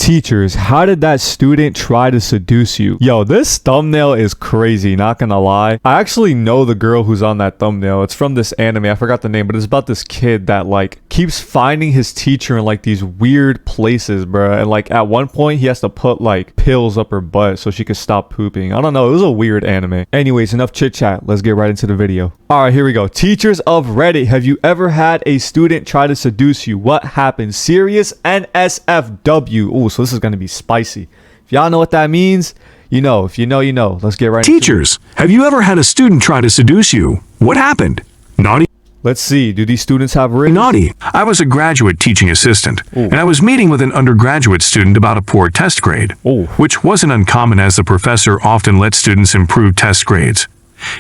Teachers, how did that student try to seduce you? Yo, this thumbnail is crazy, not gonna lie. I actually know the girl who's on that thumbnail. It's from this anime. I forgot the name, but it's about this kid that like keeps finding his teacher in like these weird places, bro. And like at one point he has to put like pills up her butt so she could stop pooping. I don't know. It was a weird anime. Anyways, enough chit chat. Let's get right into the video. All right, here we go. Teachers of Reddit, have you ever had a student try to seduce you? What happened? Serious NSFW. Ooh, so this is going to be spicy. If y'all know what that means, you know. If you know, you know. Let's get right into it. Teachers, have you ever had a student try to seduce you? What happened? Naughty? Let's see. Do these students have Rizz? Naughty. I was a graduate teaching assistant, and I was meeting with an undergraduate student about a poor test grade, which wasn't uncommon as the professor often let students improve test grades.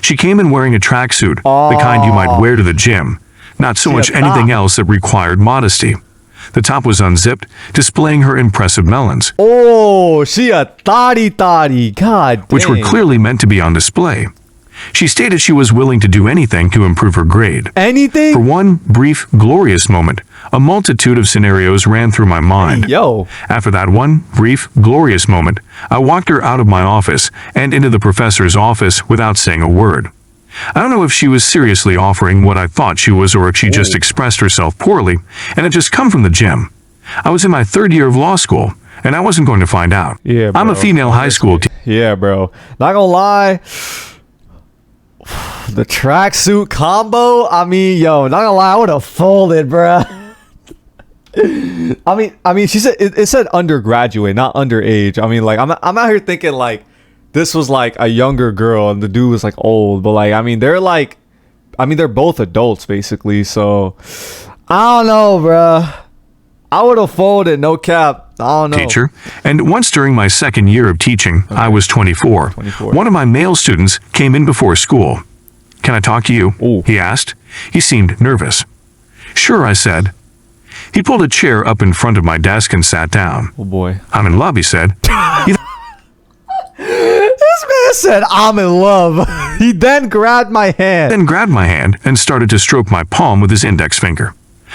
She came in wearing a tracksuit, the kind you might wear to the gym, not so much anything else that required modesty. The top was unzipped, displaying her impressive melons. Oh, she a thotty. God dang. Which were clearly meant to be on display. She stated she was willing to do anything to improve her grade. Anything? For one brief, glorious moment, a multitude of scenarios ran through my mind. Hey, yo. After that one brief, glorious moment, I walked her out of my office and into the professor's office without saying a word. I don't know if she was seriously offering what I thought she was or if she just expressed herself poorly and had just come from the gym. I was in my third year of law school, and I wasn't going to find out. Yeah, bro. I'm a female high school teacher. Yeah, bro. Not gonna lie. The tracksuit combo, I mean, yo, not gonna lie, I would have folded, bro. I mean, she said it said undergraduate, not underage. I mean, like, I'm out here thinking like this was like a younger girl and the dude was like old, but like, I mean, they're both adults basically. So I don't know, bro. I would have folded, no cap. I don't know. Teacher, and once during my second year of teaching, I was 24. One of my male students came in before school. "Can I talk to you?" he asked. He seemed nervous. "Sure," I said. He pulled a chair up in front of my desk and sat down. Oh boy. "I'm in love," he said. This man said, "I'm in love." He then grabbed my hand. And started to stroke my palm with his index finger.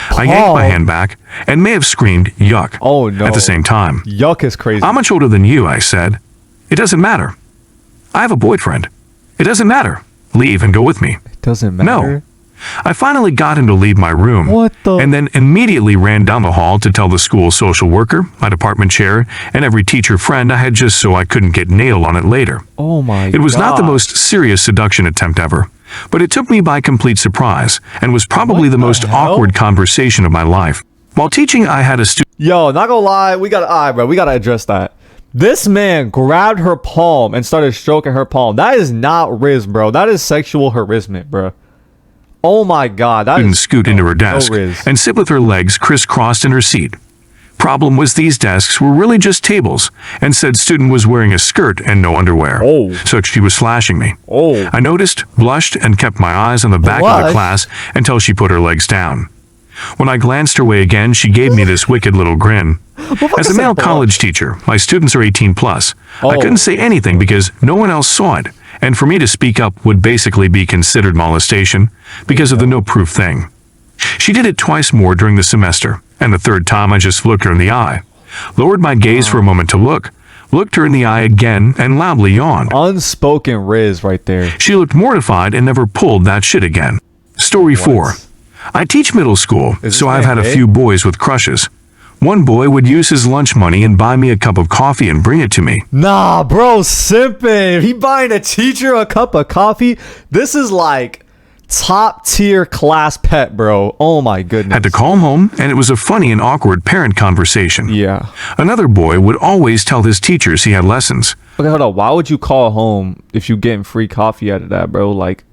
I yanked my hand back and may have screamed yuck at the same time. Yuck is crazy. "I'm much older than you," I said. "It doesn't matter. I have a boyfriend. It doesn't matter. Leave and go with me." It doesn't matter? No. I finally got him to leave my room. And then immediately ran down the hall to tell the school social worker, my department chair, and every teacher friend I had just so I couldn't get nailed on it later. Oh my God. It was not the most serious seduction attempt ever, but it took me by complete surprise and was probably the most awkward conversation of my life. While teaching, I had a student. Yo, not gonna lie, we gotta address that. This man grabbed her palm and started stroking her palm. That is not Rizz, bro. That is sexual harassment, bro. Oh my God. That is scoot into her desk and sit with her legs crisscrossed in her seat. Problem was these desks were really just tables, and said student was wearing a skirt and no underwear. So she was flashing me. I noticed, blushed, and kept my eyes on the back of the class until she put her legs down. When I glanced her way again, she gave me this wicked little grin. As a male college teacher, my students are 18 plus. I couldn't say anything because no one else saw it, and for me to speak up would basically be considered molestation because of the no proof thing. She did it twice more during the semester, and the third time I just looked her in the eye, lowered my gaze for a moment to looked her in the eye again, and loudly yawned. Unspoken Rizz right there. She looked mortified and never pulled that shit again. Story 4. I teach middle school, so I've had a few boys with crushes. One boy would use his lunch money and buy me a cup of coffee and bring it to me. Nah, bro, simping. He buying a teacher a cup of coffee? This is like top tier class pet, bro. Oh my goodness. Had to call home, and it was a funny and awkward parent conversation. Yeah. Another boy would always tell his teachers he had lessons. Okay, hold on. Why would you call home if you getting free coffee out of that, bro? Like,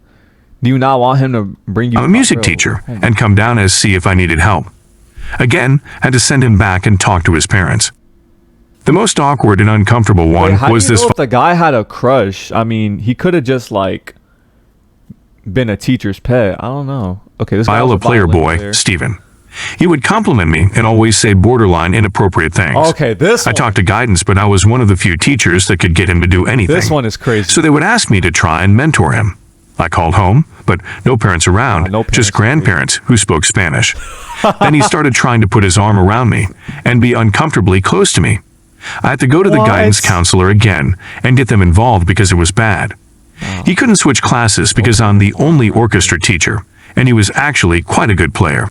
do you not want him to bring you? I'm a music teacher and come down as see if I needed help. Again, had to send him back and talk to his parents. The most awkward and uncomfortable one was this. If the guy had a crush, I mean, he could have just like been a teacher's pet. I don't know. Okay, this Viola player boy, Steven. He would compliment me and always say borderline inappropriate things. Okay, I talked to guidance, but I was one of the few teachers that could get him to do anything. This one is crazy. So they would ask me to try and mentor him. I called home, but no parents around, just grandparents who spoke Spanish. Then he started trying to put his arm around me and be uncomfortably close to me. I had to go to the What? guidance counselor again and get them involved because it was bad. He couldn't switch classes because I'm the only orchestra teacher, and he was actually quite a good player.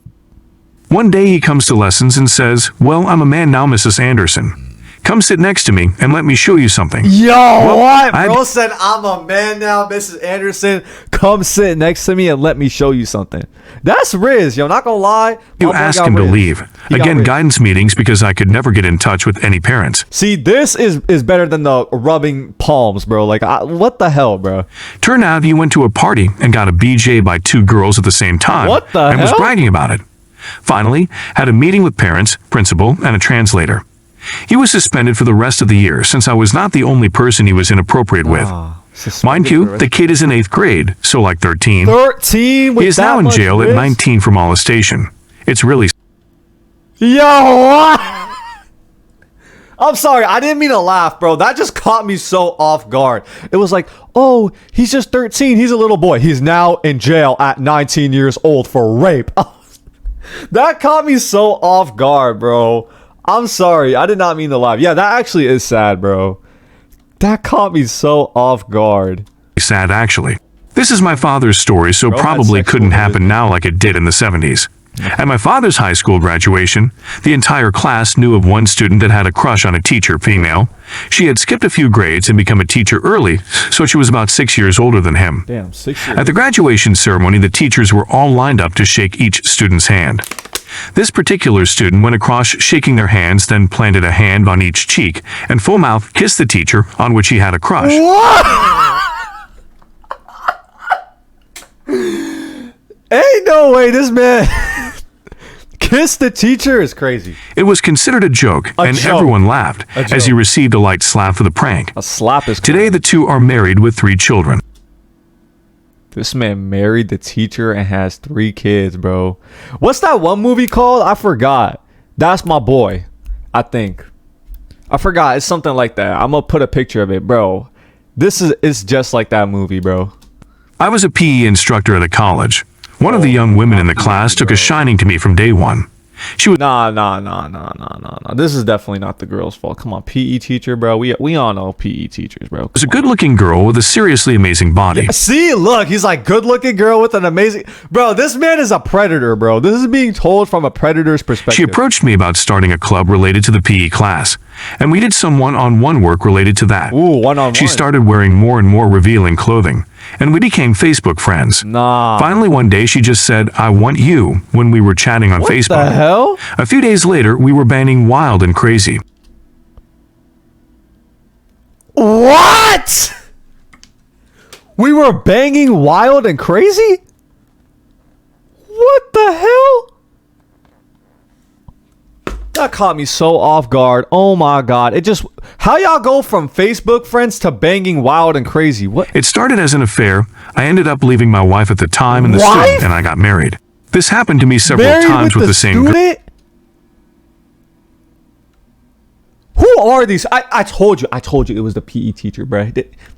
One day he comes to lessons and says, "Well, I'm a man now, Mrs. Anderson. Come sit next to me and let me show you something." Yo, what? I- Bro said, "I'm a man now, Mrs. Anderson. Come sit next to me and let me show you something." That's Rizz, yo. Not gonna lie. You my boy asked got him to Rizz. leave. He got Again, Rizz. guidance meetings because I could never get in touch with any parents. See, this is better than the rubbing palms, bro. Like, what the hell, bro? Turned out he went to a party and got a BJ by two girls at the same time. What the and was hell? bragging about it. Finally, had a meeting with parents, principal, and a translator. He was suspended for the rest of the year since I was not the only person he was inappropriate with. Mind you, the kid is in 8th grade, so like 13. 13 with He is that now in much jail at Rizz? 19 for molestation. It's really Yo, what? I'm sorry, I didn't mean to laugh, bro. That just caught me so off guard. It was like, oh, he's just 13. He's a little boy. He's now in jail at 19 years old for rape. That caught me so off guard, bro. I'm sorry. I did not mean to laugh. Yeah, that actually is sad, bro. That caught me so off guard. sad, actually. This is my father's story, so Bro had probably sexual couldn't happen religion. now like it did in the 70s. At my father's high school graduation, the entire class knew of one student that had a crush on a teacher, female. She had skipped a few grades and become a teacher early, so she was about 6 years older than him. Damn, 6 years. At the graduation ceremony, the teachers were all lined up to shake each student's hand. This particular student went across shaking their hands, then planted a hand on each cheek, and full mouth kissed the teacher on which he had a crush. Ain't no way this man kiss the teacher is crazy. It was considered a joke, and joke. everyone laughed as he joke. received a light slap for the prank. A slap is Today, the two are married with 3 children. This man married the teacher and has 3 kids, bro. What's that one movie called? I forgot. That's My Boy, I think. I forgot. It's something like that. I'm gonna put a picture of it, bro. It's just like that movie, bro. I was a PE instructor at a college. One of the young women in the class took a shining to me from day one. She was Nah. This is definitely not the girl's fault. Come on, PE teacher, bro. We all know PE teachers, bro. a good-looking girl with a seriously amazing body. See, look, he's like good-looking girl with an amazing. Bro, this man is a predator, bro. This is being told from a predator's perspective. She approached me about starting a club related to the PE class, and we did some one-on-one work related to that. Ooh, one-on-one. She started wearing more and more revealing clothing, and we became Facebook friends. Nah. Finally, one day, she just said, "I want you," when we were chatting on What Facebook. the hell? A few days later, we were banging wild and crazy. What? We were banging wild and crazy? What the hell? That caught me so off guard. Oh my god. How y'all go from Facebook friends to banging wild and crazy? What? It started as an affair. I ended up leaving my wife at the time and the Wife? student, and I got married. This happened to me several Married times with the same girl. student? Who are these? I told you it was the PE teacher, bro.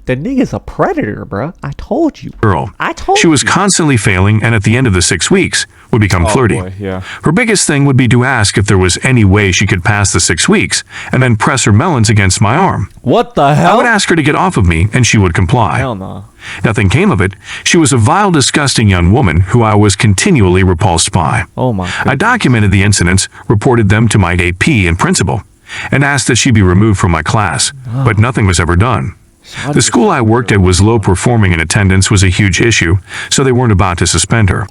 The nigga's a predator, bro. I told you. I told She was you. constantly failing, and at the end of the 6 weeks, would become flirty. boy, yeah. Her biggest thing would be to ask if there was any way she could pass the 6 weeks, and then press her melons against my arm. What the I hell? would ask her to get off of me, and she would comply. Hell no. Nothing came of it. She was a vile, disgusting young woman who I was continually repulsed by. Oh my I god. documented the incidents, reported them to my AP and principal, and asked that she be removed from my class, but nothing was ever done. The school I worked at was low performing and attendance was a huge issue, so they weren't about to suspend her.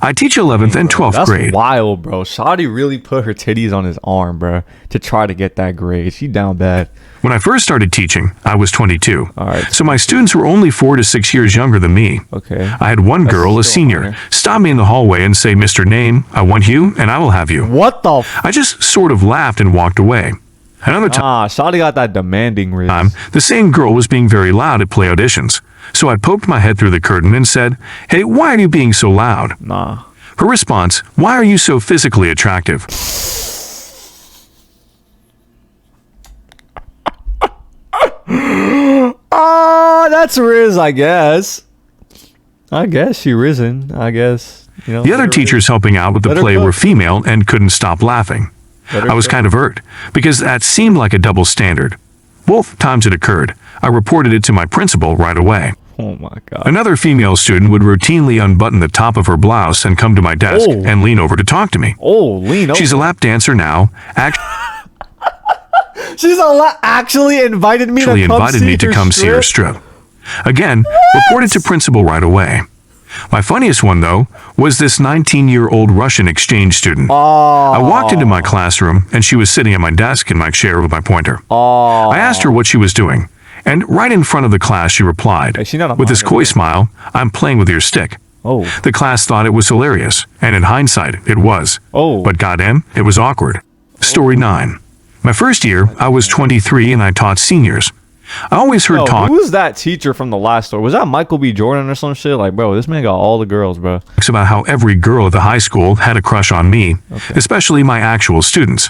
I teach 11th and 12th That's grade. wild, bro. Shawty really put her titties on his arm, bro, to try to get that grade. She down bad. When I first started teaching, I was 22. All right. So my students were only 4 to 6 years younger than me. Okay. I had one That's girl, a still senior, minor. stop me in the hallway and say, "Mr. Name, I want you and I will have you." What the f- I just sort of laughed and walked away. Another time, Shawty got that demanding Rizz. the same girl was being very loud at play auditions. So I poked my head through the curtain and said, "Hey, why are you being so loud?" Nah. Her response, "Why are you so physically attractive?" That's Rizz, I guess. I guess she risen. I guess. You know. The other teachers helping out with the Let her play cook. were female and couldn't stop laughing. I was kind of hurt, because that seemed like a double standard. Both times it occurred, I reported it to my principal right away. Oh my God. Another female student would routinely unbutton the top of her blouse and come to my desk and lean over to talk to me. Lean over. She's a lap dancer now. Actually invited me to come see her strip. Again, reported to principal right away. My funniest one, though, was this 19-year-old Russian exchange student. I walked into my classroom, and she was sitting at my desk in my chair with my pointer. I asked her what she was doing, and right in front of the class, she replied, with this coy smile, "I'm playing with your stick." The class thought it was hilarious, and in hindsight, it was. But goddamn, it was awkward. Story 9. My first year, I was 23 and I taught seniors. I always heard talk. Who was that teacher from the last story? Was that Michael B. Jordan or some shit? Like, bro, this man got all the girls, bro. About how every girl at the high school had a crush on me, especially my actual students.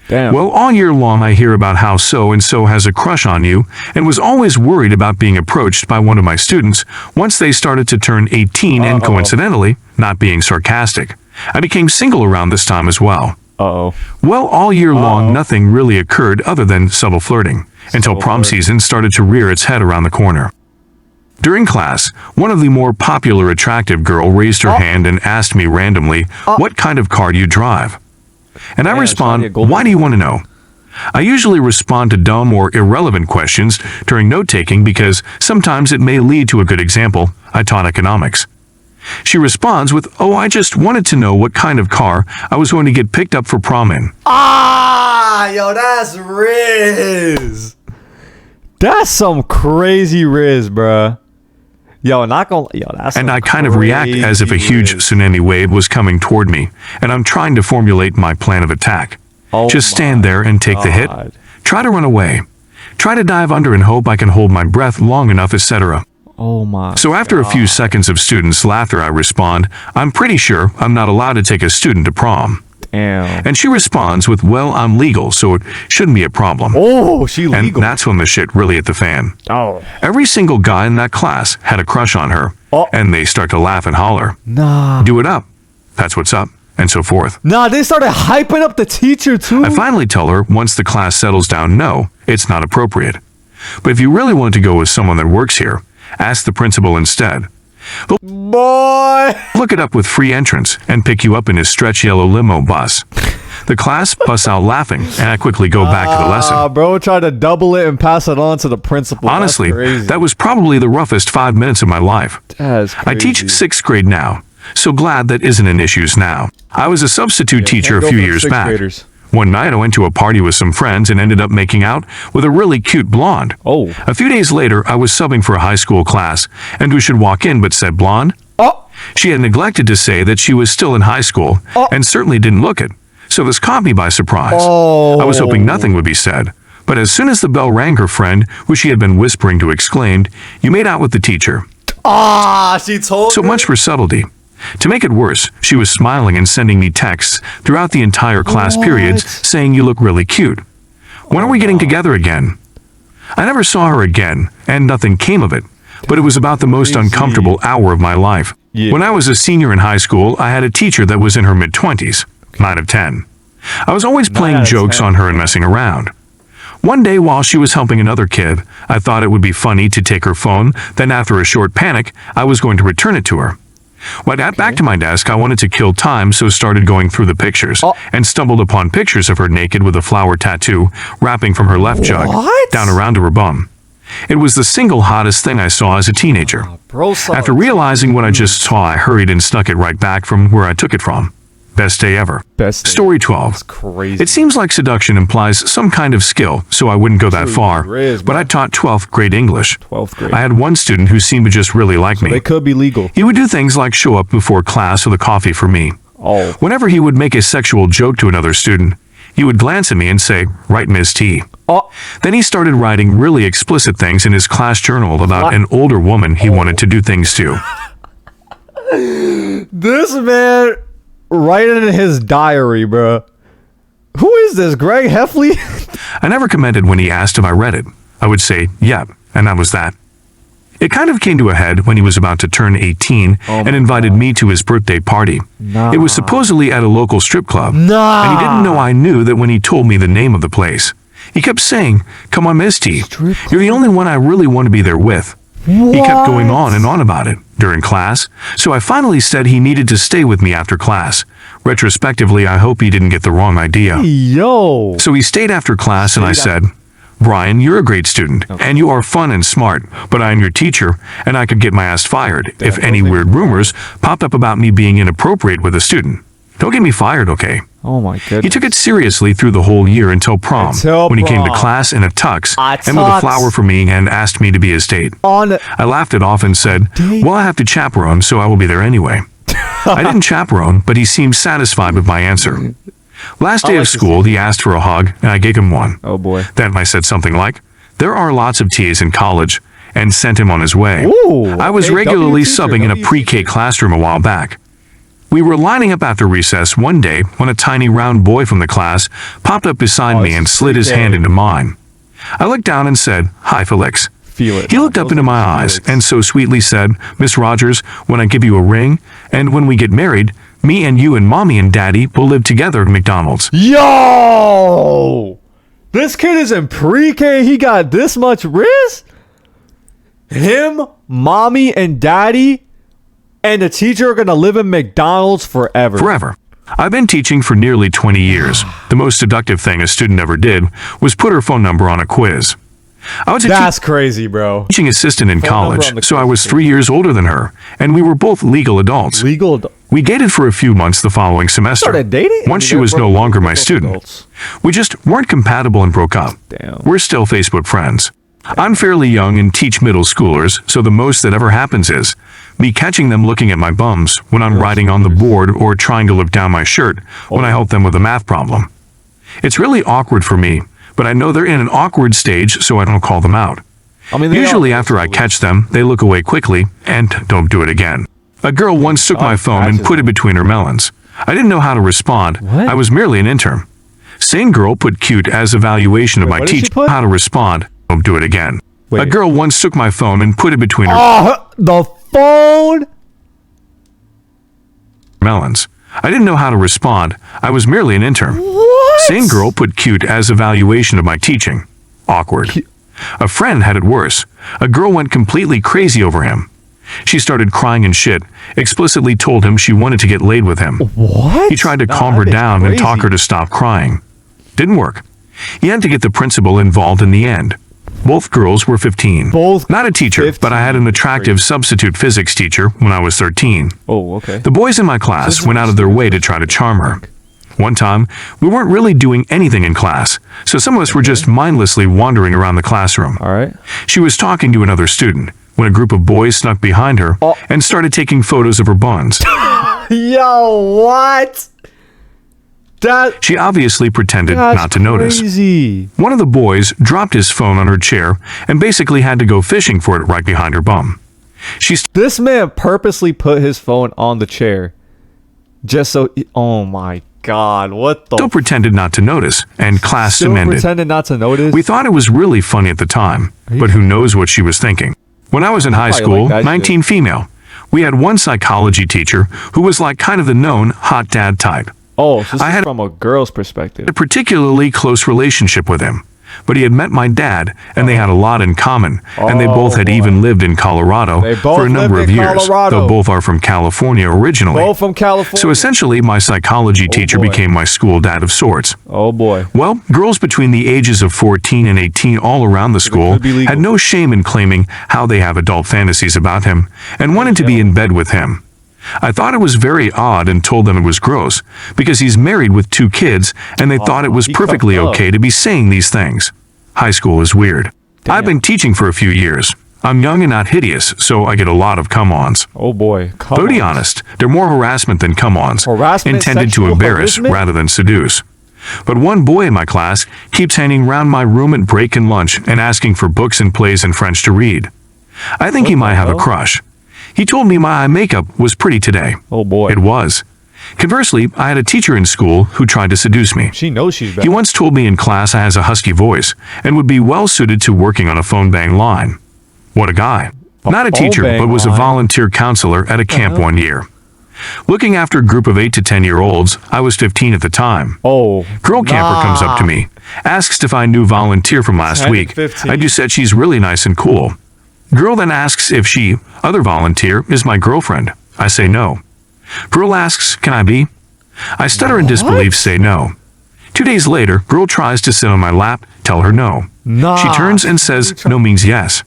Damn. Well, all year long I hear about how so-and-so has a crush on you, and was always worried about being approached by one of my students once they started to turn 18 and coincidentally, not being sarcastic, I became single around this time as well. Well, all year long, nothing really occurred other than subtle flirting, until prom season started to rear its head around the corner. During class, one of the more popular attractive girl raised her hand and asked me randomly, "What kind of car do you drive?" And I respond, "Why do you want to know?" I usually respond to dumb or irrelevant questions during note-taking because sometimes it may lead to a good example. I taught economics. She responds with, "Oh, I just wanted to know what kind of car I was going to get picked up for prom in." Yo, that's Rizz. That's some crazy Rizz, bruh. That's and I kind of react as if a huge tsunami wave was coming toward me, and I'm trying to formulate my plan of attack. Just stand there and take the hit. Try to run away. Try to dive under and hope I can hold my breath long enough, etc. So after a few seconds of students' laughter, I respond, "I'm pretty sure I'm not allowed to take a student to prom." Damn. And she responds with, "Well, I'm legal, so it shouldn't be a problem." She legal. And that's when the shit really hit the fan. Every single guy in that class had a crush on her, and they start to laugh and holler. Do it up. That's what's up, and so forth. They started hyping up the teacher too. I finally tell her, once the class settles down, no, it's not appropriate. But if you really want to go with someone that works here, ask the principal instead. Boy! Look it up with free entrance and pick you up in his stretch yellow limo bus. The class busts out laughing, and I quickly go back to the lesson. Bro tried to double it and pass it on to the principal. Honestly, that was probably the roughest 5 minutes of my life. That's crazy. I teach 6th grade now, so glad that isn't an issue now. I was a substitute teacher a few years back. One night I went to a party with some friends and ended up making out with a really cute blonde. A few days later, I was subbing for a high school class, and we should walk in but said blonde. She had neglected to say that she was still in high school, and certainly didn't look it. So this caught me by surprise. I was hoping nothing would be said, but as soon as the bell rang, her friend, who she had been whispering to, exclaimed, "You made out with the teacher." She told So much for subtlety. To make it worse, she was smiling and sending me texts throughout the entire class periods saying, "You look really cute. When are we getting together again?" I never saw her again, and nothing came of it, but it was about the most uncomfortable hour of my life. When I was a senior in high school, I had a teacher that was in her mid-20s, 9 of 10. I was always playing jokes on her and messing around. One day while she was helping another kid, I thought it would be funny to take her phone, then after a short panic, I was going to return it to her. When I got back to my desk, I wanted to kill time, so started going through the pictures, and stumbled upon pictures of her naked with a flower tattoo wrapping from her left jug down around to her bum. It was the single hottest thing I saw as a teenager. After realizing what I just saw, I hurried and snuck it right back from where I took it from. Best day ever. Story 12. That's crazy. It seems like seduction implies some kind of skill, so I wouldn't go that far. But I taught 12th grade English. 12th grade. I had one student who seemed to just really like me. They could be legal. He would do things like show up before class with a coffee for me. Whenever he would make a sexual joke to another student, he would glance at me and say, "Right, Miss T." Then he started writing really explicit things in his class journal about an older woman he wanted to do things to. This man writing in his diary, bro. Who is this, Greg Heffley? I never commented when he asked if I read it. I would say, "Yep," and that was that. It kind of came to a head when he was about to turn 18 and invited me to his birthday party. It was supposedly at a local strip club. And he didn't know I knew that when he told me the name of the place. He kept saying, "Come on, Miss T, you're the only one I really want to be there with." He kept going on and on about it during class, so I finally said he needed to stay with me after class. Retrospectively, I hope he didn't get the wrong idea. Yo. So he stayed after class and I said, "Brian, you're a great student, and you are fun and smart, but I am your teacher, and I could get my ass fired if any weird rumors popped up about me being inappropriate with a student. Don't get me fired, okay?" Oh my goodness. He took it seriously through the whole year until prom, when he came to class in a tux and with a flower for me and asked me to be his date. I laughed it off and said, "Well, I have to chaperone, so I will be there anyway." I didn't chaperone, but he seemed satisfied with my answer. Last day of school, he asked for a hug, and I gave him one. Oh boy. Then I said something like, "There are lots of TAs in college," and sent him on his way. Ooh, I was regularly subbing in a pre-K classroom a while back. We were lining up after recess one day when a tiny round boy from the class popped up beside me and slid his hand into mine. I looked down and said, "Hi, Felix." Feel it. He looked up into my eyes and so sweetly said, "Miss Rogers, when I give you a ring, and when we get married, me and you and Mommy and Daddy will live together at McDonald's." Yo! This kid is in pre-K. He got this much Rizz? Him, Mommy, and Daddy, and the teacher are going to live in McDonald's forever. Forever. I've been teaching for nearly 20 years. The most seductive thing a student ever did was put her phone number on a quiz. I was That's crazy, bro. teaching assistant in college, so I was 3 years older than her, and we were both legal adults. We dated for a few months the following semester. Started dating? Once she was no longer my student. We just weren't compatible and broke up. Damn. We're still Facebook friends. I'm fairly young and teach middle schoolers, so the most that ever happens is me catching them looking at my bums when I'm writing on the board or trying to look down my shirt when I help them with a math problem. It's really awkward for me, but I know they're in an awkward stage, so I don't call them out. Usually after I catch them, they look away quickly and don't do it again. A girl once took my phone and put it between her melons. I didn't know how to respond. I was merely an intern. Same girl put cute as evaluation of my teacher. How to respond. Don't do it again. A girl once took my phone and put it between her the phone? melons. I didn't know how to respond. I was merely an intern. What? Same girl put cute as evaluation of my teaching. Awkward. A friend had it worse. A girl went completely crazy over him. She started crying and shit, explicitly told him she wanted to get laid with him. What? He tried to calm her down and talk her to stop crying. Didn't work. He had to get the principal involved in the end. Both girls were 15. Not a teacher, 15. but I had an attractive substitute physics teacher when I was 13. Oh, okay. The boys in my class went out of their way to try to charm her. One time, we weren't really doing anything in class, so some of us were just mindlessly wandering around the classroom. All right. She was talking to another student when a group of boys snuck behind her and started taking photos of her buns. Yo, what? She obviously pretended not to notice. Crazy. One of the boys dropped his phone on her chair and basically had to go fishing for it right behind her bum. This man purposely put his phone on the chair just so oh my god, what the Still pretended not to notice, and class demanded. Pretended not to notice. We thought it was really funny at the time, but who knows what she was thinking. When I was in high school, 19 female, we had one psychology teacher who was like kind of the known hot dad type. Oh, so this is from a girl's perspective. A particularly close relationship with him, but he had met my dad, and they had a lot in common, and they both had even lived in Colorado for a number of years, though both are from California originally. Both from California. So essentially, my psychology teacher became my school dad of sorts. Oh boy. Well, girls between the ages of 14 and 18 all around the school had no shame in claiming how they have adult fantasies about him, and wanted to be in bed with him. I thought it was very odd and told them it was gross, because he's married with 2 kids, and they thought it was perfectly okay to be saying these things. High school is weird. I've been teaching for a few years. I'm young and not hideous, so I get a lot of come-ons. Oh boy. To be honest, they're more harassment than come-ons, intended to embarrass rather than seduce. But one boy in my class keeps hanging around my room at break and lunch and asking for books and plays in French to read. I think he might have a crush. He told me my eye makeup was pretty today. Oh boy. It was. Conversely, I had a teacher in school who tried to seduce me. She knows she's bad. He once told me in class I has a husky voice and would be well suited to working on a phone bang line. What a guy. Not a teacher, bang but was a line. volunteer counselor at a camp one year. Looking after a group of 8 to 10-year-olds, I was 15 at the time. Oh, Girl camper comes up to me, asks if I knew volunteer from last 10 and week. 15. I just said she's really nice and cool. Girl then asks if she, other volunteer, is my girlfriend. I say no. Girl asks, can I be? I stutter in disbelief, say no. 2 days later, girl tries to sit on my lap, tell her no. Nah. She turns and says, no means yes.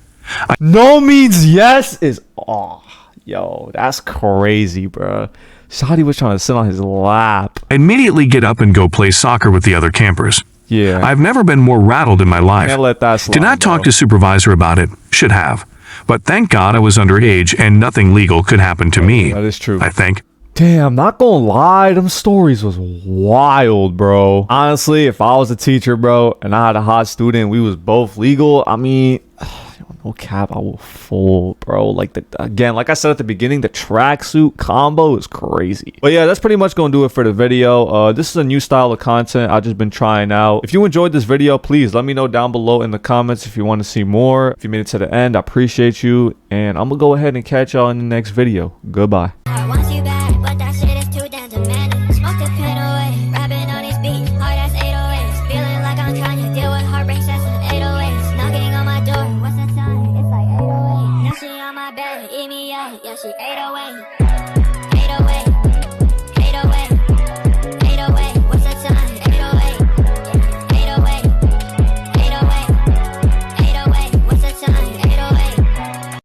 No means yes is, oh, yo, that's crazy, bro. Shawty was trying to sit on his lap. I immediately get up and go play soccer with the other campers. Yeah. I've never been more rattled in my life. Can't let that slide, Did not talk bro. to supervisor about it. Should have. But thank God I was underage and nothing legal could happen to me. That is true. I think. Damn, not gonna lie, them stories was wild, bro. Honestly, if I was a teacher, bro, and I had a hot student, we was both legal, I mean, no cap, I will fold, bro. Like, again, like I said at the beginning, the tracksuit combo is crazy. But yeah, that's pretty much gonna do it for the video. This is a new style of content I've just been trying out. If you enjoyed this video, please let me know down below in the comments if you want to see more. If you made it to the end, I appreciate you. And I'm gonna go ahead and catch y'all in the next video. Goodbye. I want you back, but that shit is too damn demanding. Smoke the pen away, rapping on these beats, hard as 808s. Feeling like I'm trying to deal with heartbreaks, that's an 808s. Knocking on my door, what's the time? It's like 808. Now she on my bed, eat me up, yeah, she 808.